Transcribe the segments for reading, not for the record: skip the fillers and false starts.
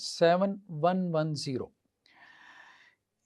7110।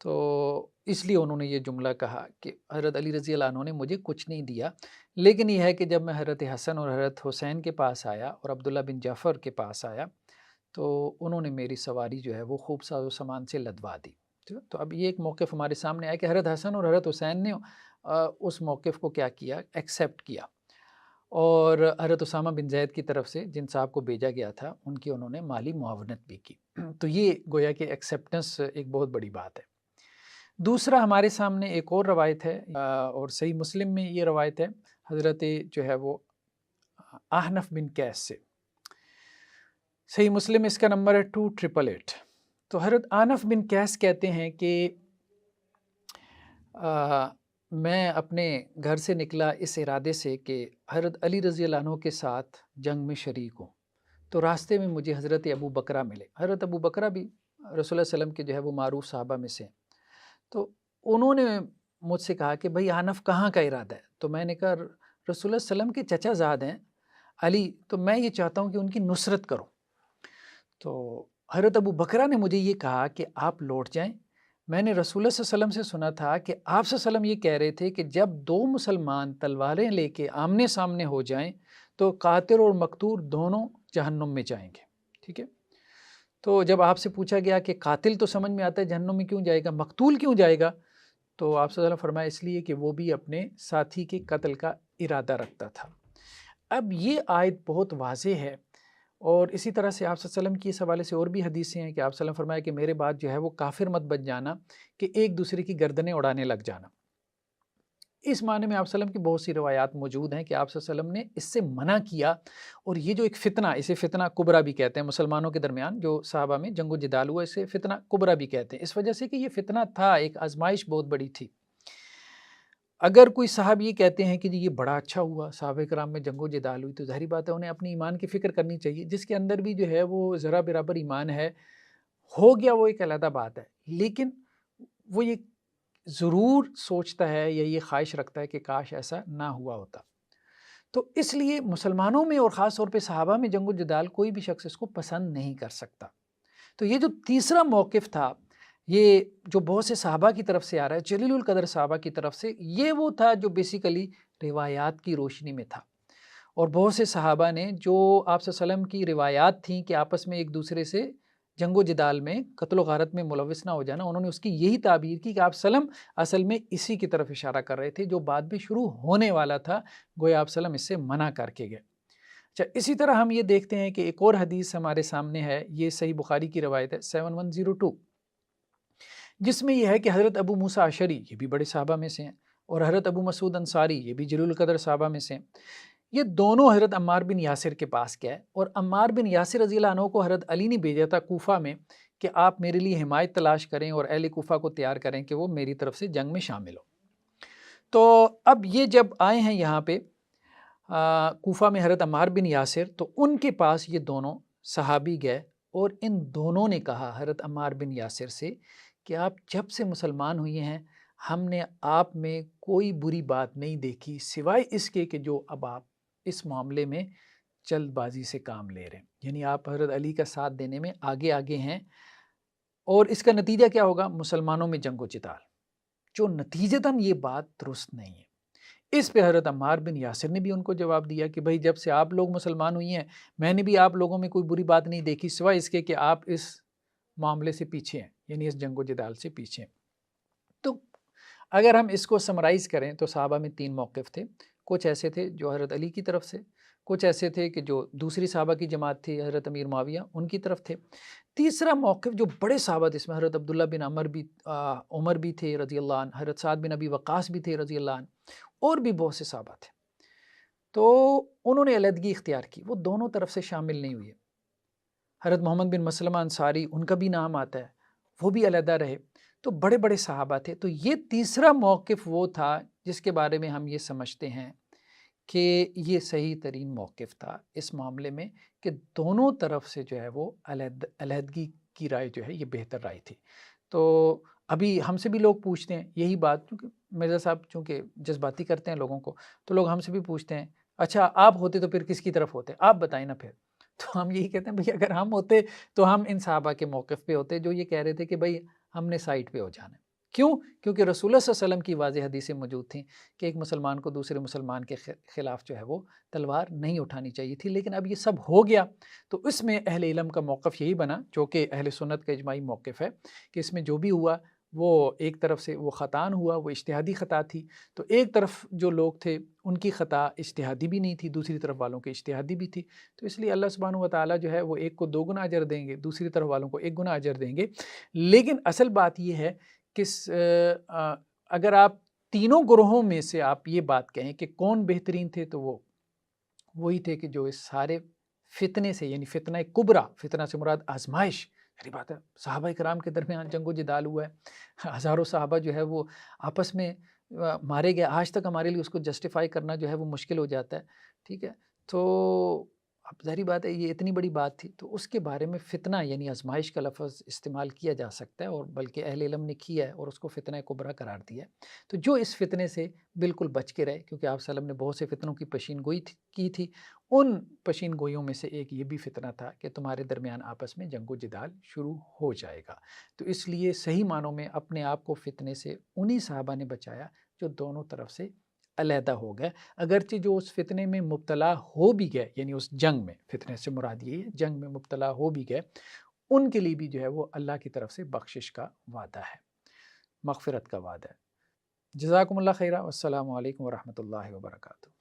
تو اس لیے انہوں نے یہ جملہ کہا کہ حضرت علی رضی اللہ عنہ نے مجھے کچھ نہیں دیا، لیکن یہ ہے کہ جب میں حضرت حسن اور حضرت حسین کے پاس آیا اور عبداللہ بن جعفر کے پاس آیا تو انہوں نے میری سواری جو ہے وہ خوب ساز و سامان سے لدوا دی۔ تو اب یہ ایک موقف ہمارے سامنے آیا کہ حضرت حسن اور حضرت حسین نے اس موقف کو کیا کیا، ایکسیپٹ کیا، اور حضرت اسامہ بن زید کی طرف سے جن صاحب کو بھیجا گیا تھا ان کی انہوں نے مالی معاونت بھی کی۔ تو یہ گویا کہ ایکسیپٹنس ایک بہت بڑی بات ہے۔ دوسرا ہمارے سامنے ایک اور روایت ہے، اور صحیح مسلم میں یہ روایت ہے حضرت جو ہے وہ احنف بن قیس سے۔ صحیح مسلم اس کا نمبر ہے 2888۔ تو حضرت احنف بن قیس کہتے ہیں کہ میں اپنے گھر سے نکلا اس ارادے سے کہ حضرت علی رضی اللہ عنہ کے ساتھ جنگ میں شریک ہوں، تو راستے میں مجھے حضرت ابو بکرہ ملے۔ حضرت ابو بکرہ بھی رسول اللہ صلی اللہ علیہ وسلم کے جو ہے وہ معروف صحابہ میں سے ہیں۔ تو انہوں نے مجھ سے کہا کہ بھئی احنف کہاں کا ارادہ ہے؟ تو میں نے کہا رسول اللہ صلی اللہ علیہ وسلم کے چچا زاد ہیں علی، تو میں یہ چاہتا ہوں کہ ان کی نصرت کرو۔ تو حضرت ابو بکرہ نے مجھے یہ کہا کہ آپ لوٹ جائیں، میں نے رسول اللہ صلی اللہ علیہ وسلم سے سنا تھا کہ آپ صلی اللہ علیہ وسلم یہ کہہ رہے تھے کہ جب دو مسلمان تلواریں لے کے آمنے سامنے ہو جائیں تو قاتل اور مقتول دونوں جہنم میں جائیں گے، ٹھیک ہے؟ تو جب آپ سے پوچھا گیا کہ قاتل تو سمجھ میں آتا ہے جہنم میں کیوں جائے گا، مقتول کیوں جائے گا، تو آپ صلی اللہ علیہ وسلم فرمایا اس لیے کہ وہ بھی اپنے ساتھی کے قتل کا ارادہ رکھتا تھا۔ اب یہ آیت بہت واضح ہے، اور اسی طرح سے آپ صلی اللہ علیہ وسلم کی اس حوالے سے اور بھی حدیثیں ہیں کہ آپ صلی اللہ علیہ وسلم فرمایا کہ میرے بعد جو ہے وہ کافر مت بن جانا کہ ایک دوسرے کی گردنیں اڑانے لگ جانا۔ اس معنی میں آپ صلی اللہ علیہ وسلم کی بہت سی روایات موجود ہیں کہ آپ صلی اللہ علیہ وسلم نے اس سے منع کیا، اور یہ جو ایک فتنہ، اسے فتنہ کبریٰ بھی کہتے ہیں، مسلمانوں کے درمیان جو صحابہ میں جنگ و جدال ہوا اسے فتنہ کبریٰ بھی کہتے ہیں، اس وجہ سے کہ یہ فتنہ تھا، ایک آزمائش بہت بڑی تھی۔ اگر کوئی صاحب یہ کہتے ہیں کہ جی یہ بڑا اچھا ہوا صحابہ کرام میں جنگ و جدال ہوئی، تو ظاہری بات ہے انہیں اپنی ایمان کی فکر کرنی چاہیے، جس کے اندر بھی جو ہے وہ ذرا برابر ایمان ہے، ہو گیا وہ ایک علیحدہ بات ہے، لیکن وہ یہ ضرور سوچتا ہے یا یہ خواہش رکھتا ہے کہ کاش ایسا نہ ہوا ہوتا۔ تو اس لیے مسلمانوں میں اور خاص طور پہ صحابہ میں جنگ و جدال کوئی بھی شخص اس کو پسند نہیں کر سکتا۔ تو یہ جو تیسرا موقف تھا، یہ جو بہت سے صحابہ کی طرف سے آ رہا ہے، جلیل القدر صحابہ کی طرف سے، یہ وہ تھا جو بیسیکلی روایات کی روشنی میں تھا، اور بہت سے صحابہ نے جو آپ صلی اللہ علیہ وسلم کی روایات تھیں کہ آپس میں ایک دوسرے سے جنگ و جدال میں قتل و غارت میں ملوث نہ ہو جانا، انہوں نے اس کی یہی تعبیر کی کہ آپ صلی اللہ علیہ وسلم اصل میں اسی کی طرف اشارہ کر رہے تھے جو بعد میں شروع ہونے والا تھا، گویا آپ صلی اللہ علیہ وسلم اس سے منع کر کے گئے۔ اچھا، اسی طرح ہم یہ دیکھتے ہیں کہ ایک اور حدیث ہمارے سامنے ہے، یہ صحیح بخاری کی روایت ہے 7102، جس میں یہ ہے کہ حضرت ابو موسیٰ اشعری، یہ بھی بڑے صحابہ میں سے ہیں، اور حضرت ابو مسعود انصاری، یہ بھی جلیل القدر صحابہ میں سے ہیں، یہ دونوں حضرت عمار بن یاسر کے پاس گئے، اور عمار بن یاسر رضی اللہ عنہ کو حضرت علی نے بھیجا تھا کوفہ میں کہ آپ میرے لیے حمایت تلاش کریں اور اہل کوفہ کو تیار کریں کہ وہ میری طرف سے جنگ میں شامل ہو۔ تو اب یہ جب آئے ہیں یہاں پہ کوفہ میں حضرت عمار بن یاسر، تو ان کے پاس یہ دونوں صحابی گئے، اور ان دونوں نے کہا حضرت عمار بن یاسر سے کہ آپ جب سے مسلمان ہوئے ہیں ہم نے آپ میں کوئی بری بات نہیں دیکھی سوائے اس کے کہ جو اب آپ اس معاملے میں جلد بازی سے کام لے رہے ہیں، یعنی آپ حضرت علی کا ساتھ دینے میں آگے آگے ہیں، اور اس کا نتیجہ کیا ہوگا؟ مسلمانوں میں جنگ و جدال، جو نتیجتاً یہ بات درست نہیں ہے۔ اس پہ حضرت عمار بن یاسر نے بھی ان کو جواب دیا کہ بھائی جب سے آپ لوگ مسلمان ہوئی ہیں میں نے بھی آپ لوگوں میں کوئی بری بات نہیں دیکھی سوائے اس کے کہ آپ اس معاملے سے پیچھے ہیں، یعنی اس جنگ و جدال سے پیچھے ہیں۔ تو اگر ہم اس کو سمرائز کریں تو صحابہ میں 3 موقف تھے، کچھ ایسے تھے جو حضرت علی کی طرف سے، کچھ ایسے تھے کہ جو دوسری صحابہ کی جماعت تھی حضرت امیر معاویہ ان کی طرف تھے، تیسرا موقف جو بڑے صحابہ تھے، اس میں حضرت عبداللہ بن عمر بھی تھے رضی اللہ عنہ، حضرت سعد بن ابی وقاص بھی تھے رضی اللہ عنہ، اور بھی بہت سے صحابہ تھے، تو انہوں نے علیحدگی اختیار کی، وہ دونوں طرف سے شامل نہیں ہوئے۔ حضرت محمد بن مسلمہ انصاری ان کا بھی نام آتا ہے، وہ بھی علیحدہ رہے، تو بڑے بڑے صحابہ تھے۔ تو یہ تیسرا موقف وہ تھا جس کے بارے میں ہم یہ سمجھتے ہیں کہ یہ صحیح ترین موقف تھا اس معاملے میں کہ دونوں طرف سے جو ہے وہ علیحدگی کی رائے جو ہے یہ بہتر رائے تھی۔ تو ابھی ہم سے بھی لوگ پوچھتے ہیں یہی بات، کیونکہ مرزا صاحب چونکہ جذباتی کرتے ہیں لوگوں کو، تو لوگ ہم سے بھی پوچھتے ہیں اچھا آپ ہوتے تو پھر کس کی طرف ہوتے، آپ بتائیں نا پھر۔ تو ہم یہی کہتے ہیں بھئی اگر ہم ہوتے تو ہم ان صحابہ کے موقف پہ ہوتے جو یہ کہہ رہے تھے کہ بھئی ہم نے سائٹ پہ ہو جانا ہے۔ کیوں؟ کیونکہ رسول اللہ صلی اللہ علیہ وسلم کی واضح حدیثیں موجود تھیں کہ ایک مسلمان کو دوسرے مسلمان کے خلاف جو ہے وہ تلوار نہیں اٹھانی چاہیے تھی، لیکن اب یہ سب ہو گیا تو اس میں اہل علم کا موقف یہی بنا، جو کہ اہل سنت کا اجماعی موقف ہے، کہ اس میں جو بھی ہوا وہ ایک طرف سے وہ خطا ہوا، وہ اجتہادی خطا تھی، تو ایک طرف جو لوگ تھے ان کی خطا اجتہادی بھی نہیں تھی، دوسری طرف والوں کی اجتہادی بھی تھی، تو اس لیے اللہ سبحانہ و تعالیٰ جو ہے وہ ایک کو 2 گنا اجر دیں گے، دوسری طرف والوں کو 1 گنا اجر دیں گے۔ لیکن اصل بات یہ ہے کہ اگر آپ تینوں گروہوں میں سے آپ یہ بات کہیں کہ کون بہترین تھے، تو وہ وہی تھے کہ جو اس سارے فتنے سے، یعنی فتنہ کبریٰ، فتنہ سے مراد آزمائش، یعنی بات ہے صحابہ کرام کے درمیان جنگ و جدال ہوا ہے، ہزاروں صحابہ جو ہے وہ آپس میں مارے گئے، آج تک ہمارے لیے اس کو جسٹیفائی کرنا جو ہے وہ مشکل ہو جاتا ہے، ٹھیک ہے۔ تو اب ظاہری بات ہے یہ اتنی بڑی بات تھی، تو اس کے بارے میں فتنہ یعنی آزمائش کا لفظ استعمال کیا جا سکتا ہے، اور بلکہ اہل علم نے کیا ہے اور اس کو فتنہ کبریٰ قرار دیا ہے۔ تو جو اس فتنے سے بالکل بچ کے رہے، کیونکہ آپ صلی اللہ علیہ وسلم نے بہت سے فتنوں کی پیشین گوئی کی تھی، ان پیشین گوئیوں میں سے ایک یہ بھی فتنہ تھا کہ تمہارے درمیان آپس میں جنگ و جدال شروع ہو جائے گا۔ تو اس لیے صحیح معنوں میں اپنے آپ کو فتنے سے انہی صحابہ نے بچایا جو دونوں طرف سے علیحدہ ہو گئے، اگرچہ جو اس فتنے میں مبتلا ہو بھی گئے، یعنی اس جنگ میں، فتنے سے مراد یہ ہے جنگ میں مبتلا ہو بھی گئے، ان کے لیے بھی جو ہے وہ اللہ کی طرف سے بخشش کا وعدہ ہے، مغفرت کا وعدہ ہے۔ جزاکم اللہ خیرہ، والسلام علیکم ورحمۃ اللہ وبرکاتہ۔